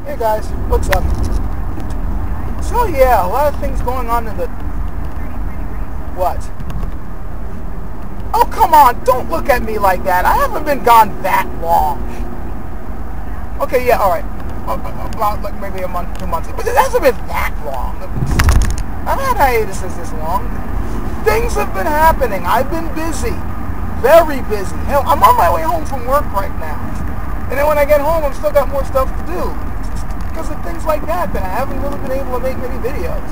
Hey guys, what's up? So yeah, a lot of things going on in the... What? Oh come on, don't look at me like that. I haven't been gone that long. Okay, yeah, alright. About like maybe a month, 2 months. But it hasn't been that long. I've had hiatuses this long. Things have been happening. I've been busy. Very busy. Hell, I'm on my way home from work right now. And then when I get home, I've still got more stuff to do. Because of things like that I haven't really been able to make many videos.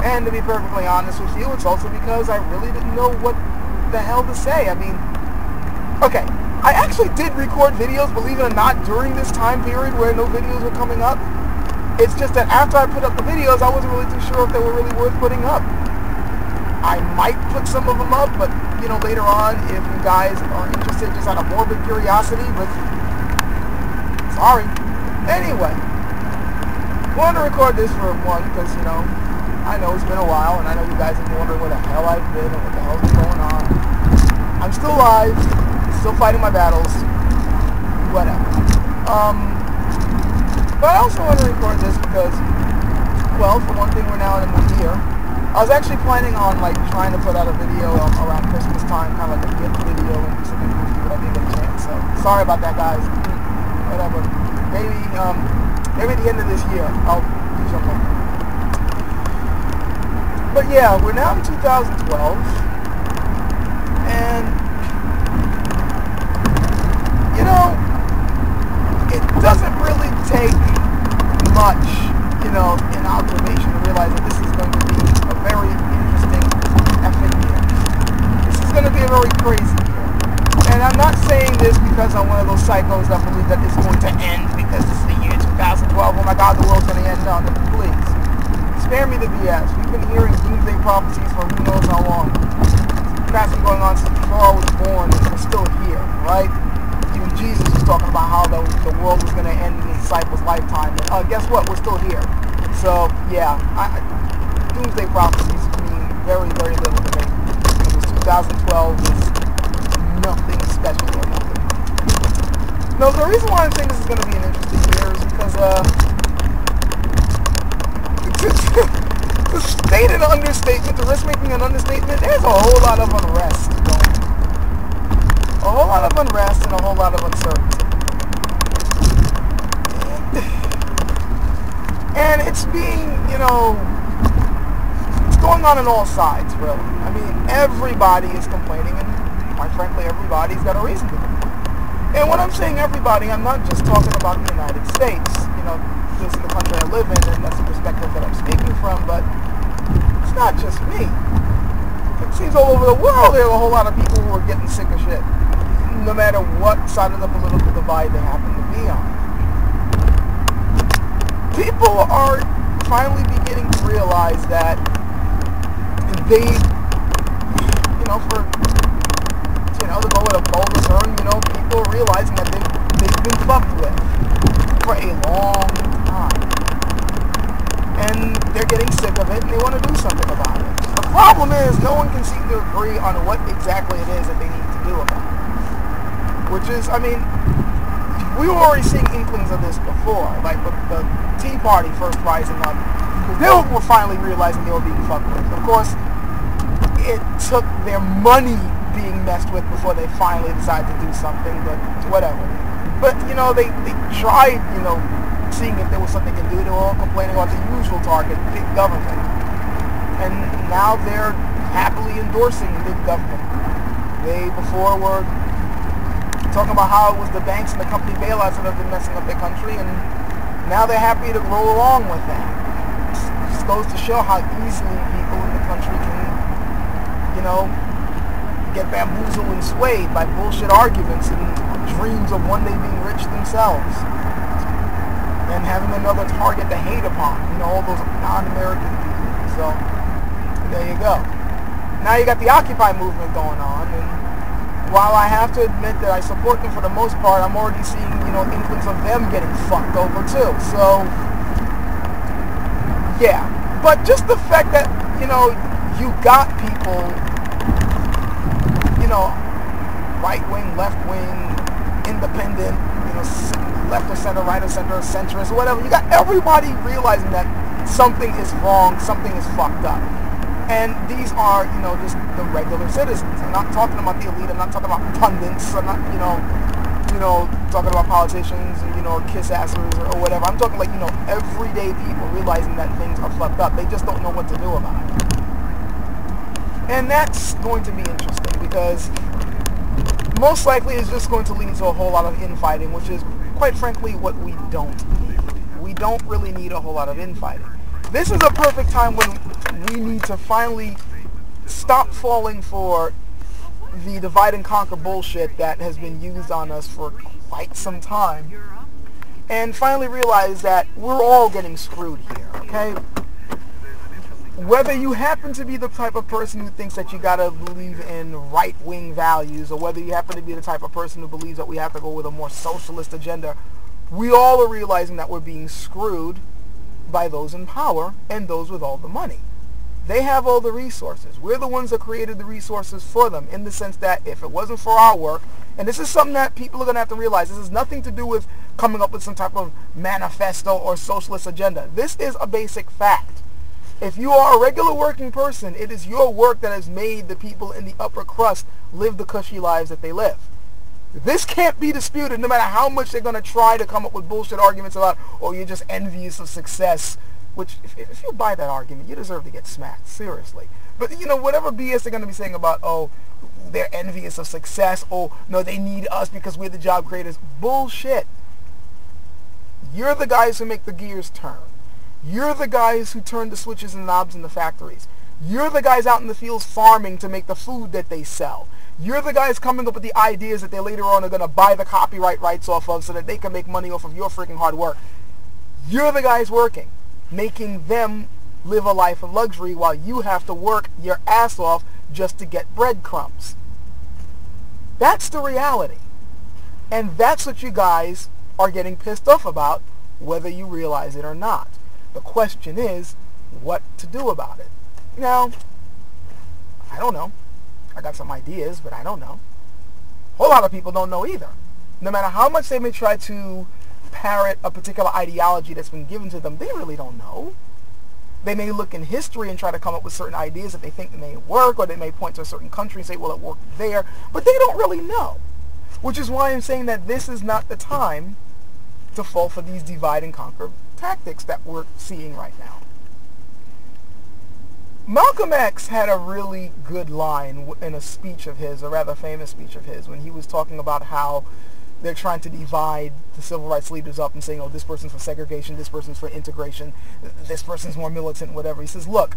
And to be perfectly honest with you, it's also because I really didn't know what the hell to say. I mean, okay, I actually did record videos, believe it or not, during this time period where no videos were coming up. It's just that after I put up the videos, I wasn't really too sure if they were really worth putting up. I might put some of them up, but, you know, later on, if you guys are interested just out of morbid curiosity, but sorry. Anyway, wanted to record this for one, because, you know, I know it's been a while, and I know you guys have been wondering where the hell I've been and what the hell's been going on. I'm still alive, still fighting my battles, whatever. But I also want to record this because, well, for one thing, we're now in a new year. I was actually planning on, like, trying to put out a video around Christmas time, kind of like a gift video and do something goofy, but I didn't get a chance, so sorry about that, guys. Whatever. Maybe at the end of this year, I'll do something. But yeah, we're now in 2012, and, you know, it doesn't really take much, you know, in observation to realize that this is going to be a very interesting effing year. This is going to be a very crazy year. And I'm not saying this because I'm one of those psychos that believe that it's going to end because this is the year 2012. Oh my God, the world's going to end. No, please. Spare me the BS. We've been hearing doomsday prophecies for who knows how long. That's been going on since before I was born, and we're still here, right? Even Jesus was talking about how the world was going to end in his disciples' lifetime. And guess what? We're still here. So, yeah, doomsday prophecies mean very, very little to me. Because 2012 is nothing special or nothing. No, the reason why I'm saying this is going to be an interesting year is because, to state an understatement, to risk making an understatement, there's a whole lot of unrest going on. A whole lot of unrest and a whole lot of uncertainty. And it's being, you know, it's going on all sides, really. I mean, everybody is complaining, and quite frankly, everybody's got a reason to complain. And when I'm saying everybody, I'm not just talking about the United States. You know, this is the country I live in, and that's the perspective that I'm speaking from, but it's not just me. It seems all over the world there are a whole lot of people who are getting sick of shit, no matter what side of the political divide they happen to be on. People are finally beginning to realize that they, you know, to go with a vulgar term, you know, people are realizing that they've been fucked with for a long time. And they're getting sick of it, and they want to do something about it. The problem is, no one can seem to agree on what exactly it is that they need to do about it. Which is, I mean, we were already seeing inklings of this before, like with the Tea Party first rising up. They were finally realizing they were being fucked with. Of course, it took their money being messed with before they finally decided to do something, but whatever. But, you know, they tried, you know, seeing if there was something they could do. They were all complaining about the usual target, big government. And now they're happily endorsing big government. They before were talking about how it was the banks and the company bailouts that have been messing up their country, and now they're happy to roll along with that. It just goes to show how easily people in the country can, you know, get bamboozled and swayed by bullshit arguments and dreams of one day being rich themselves and having another target to hate upon, you know, all those non-American people. So there you go. Now you got the Occupy movement going on, and while I have to admit that I support them for the most part, I'm already seeing, you know, inklings of them getting fucked over too. So yeah, but just the fact that, you know, you got people, you know, right-wing, left-wing, independent, sitting left or center, right or center, or centrist, or whatever. You got everybody realizing that something is wrong, something is fucked up. And these are, just the regular citizens. I'm not talking about the elite. I'm not talking about pundits. I'm not, talking about politicians, or kiss assers or whatever. I'm talking like, everyday people realizing that things are fucked up. They just don't know what to do about it. And that's going to be interesting because most likely it's just going to lead to a whole lot of infighting, which is, quite frankly, what we don't need. We don't really need a whole lot of infighting. This is a perfect time when we need to finally stop falling for the divide and conquer bullshit that has been used on us for quite some time, and finally realize that we're all getting screwed here, okay? Whether you happen to be the type of person who thinks that you gotta believe in right-wing values, or whether you happen to be the type of person who believes that we have to go with a more socialist agenda, we all are realizing that we're being screwed by those in power and those with all the money. They have all the resources. We're the ones that created the resources for them, in the sense that if it wasn't for our work, and this is something that people are going to have to realize, this has nothing to do with coming up with some type of manifesto or socialist agenda. This is a basic fact. If you are a regular working person, it is your work that has made the people in the upper crust live the cushy lives that they live. This can't be disputed, no matter how much they're going to try to come up with bullshit arguments about, oh, you're just envious of success. Which, if you buy that argument, you deserve to get smacked, seriously. But, whatever BS they're going to be saying about, oh, they're envious of success, oh, no, they need us because we're the job creators. Bullshit. You're the guys who make the gears turn. You're the guys who turn the switches and knobs in the factories. You're the guys out in the fields farming to make the food that they sell. You're the guys coming up with the ideas that they later on are going to buy the copyright rights off of so that they can make money off of your freaking hard work. You're the guys working, making them live a life of luxury while you have to work your ass off just to get breadcrumbs. That's the reality. And that's what you guys are getting pissed off about, whether you realize it or not. The question is, what to do about it? Now, I don't know. I got some ideas, but I don't know. A whole lot of people don't know either. No matter how much they may try to parrot a particular ideology that's been given to them, they really don't know. They may look in history and try to come up with certain ideas that they think may work, or they may point to a certain country and say, well, it worked there, but they don't really know. Which is why I'm saying that this is not the time to fall for these divide and conquer tactics that we're seeing right now. Malcolm X had a really good line in a speech of his, a rather famous speech of his, when he was talking about how they're trying to divide the civil rights leaders up and saying, oh, this person's for segregation, this person's for integration, this person's more militant, whatever. He says, look,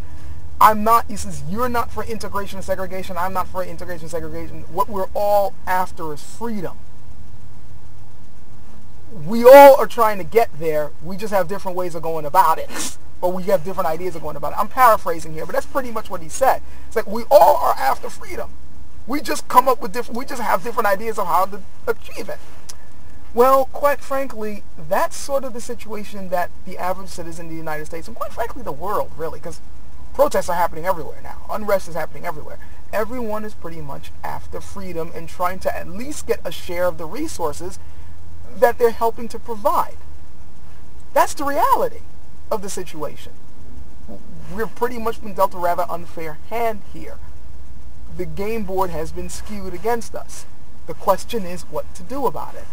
he says, you're not for integration and segregation, I'm not for integration and segregation. What we're all after is freedom. We all are trying to get there, we just have different ways of going about it. Or we have different ideas of going about it. I'm paraphrasing here, but that's pretty much what he said. It's like we all are after freedom. We just come up with we just have different ideas of how to achieve it. Well, quite frankly, that's sort of the situation that the average citizen in the United States, and quite frankly the world, really, because protests are happening everywhere now. Unrest is happening everywhere. Everyone is pretty much after freedom and trying to at least get a share of the resources that they're helping to provide. That's the reality of the situation. We've pretty much been dealt a rather unfair hand here. The game board has been skewed against us. The question is what to do about it.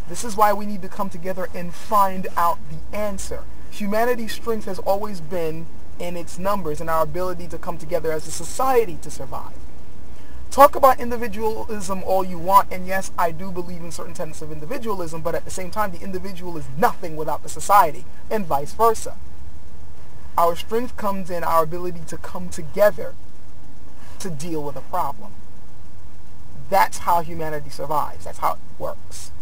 This is why we need to come together and find out the answer. Humanity's strength has always been in its numbers and our ability to come together as a society to survive. Talk about individualism all you want, and yes, I do believe in certain tenets of individualism, but at the same time, the individual is nothing without the society, and vice versa. Our strength comes in our ability to come together to deal with a problem. That's how humanity survives. That's how it works.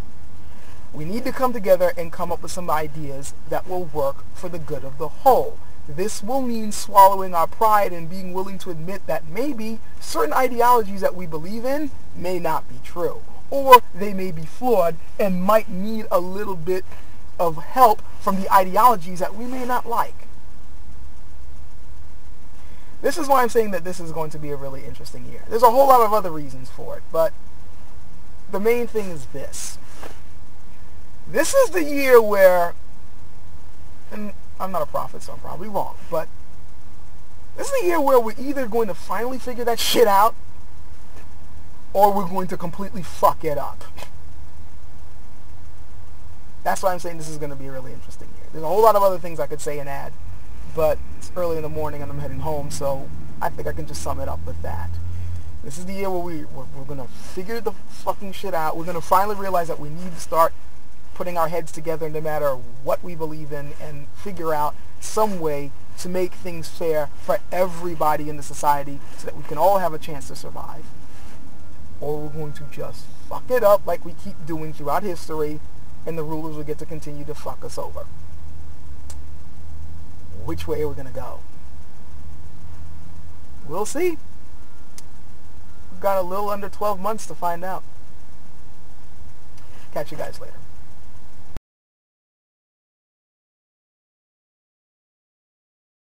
We need to come together and come up with some ideas that will work for the good of the whole. This will mean swallowing our pride and being willing to admit that maybe certain ideologies that we believe in may not be true, or they may be flawed and might need a little bit of help from the ideologies that we may not like. This is why I'm saying that this is going to be a really interesting year. There's a whole lot of other reasons for it, but the main thing is this. this is the year where, and I'm not a prophet, so I'm probably wrong, but this is the year where we're either going to finally figure that shit out, or we're going to completely fuck it up. That's why I'm saying this is going to be a really interesting year. There's a whole lot of other things I could say and add, but it's early in the morning and I'm heading home, so I think I can just sum it up with that. This is the year where we're going to figure the fucking shit out. We're going to finally realize that we need to start putting our heads together no matter what we believe in and figure out some way to make things fair for everybody in the society so that we can all have a chance to survive. Or we're going to just fuck it up like we keep doing throughout history, and the rulers will get to continue to fuck us over. Which way are we going to go? We'll see. We've got a little under 12 months to find out. Catch you guys later.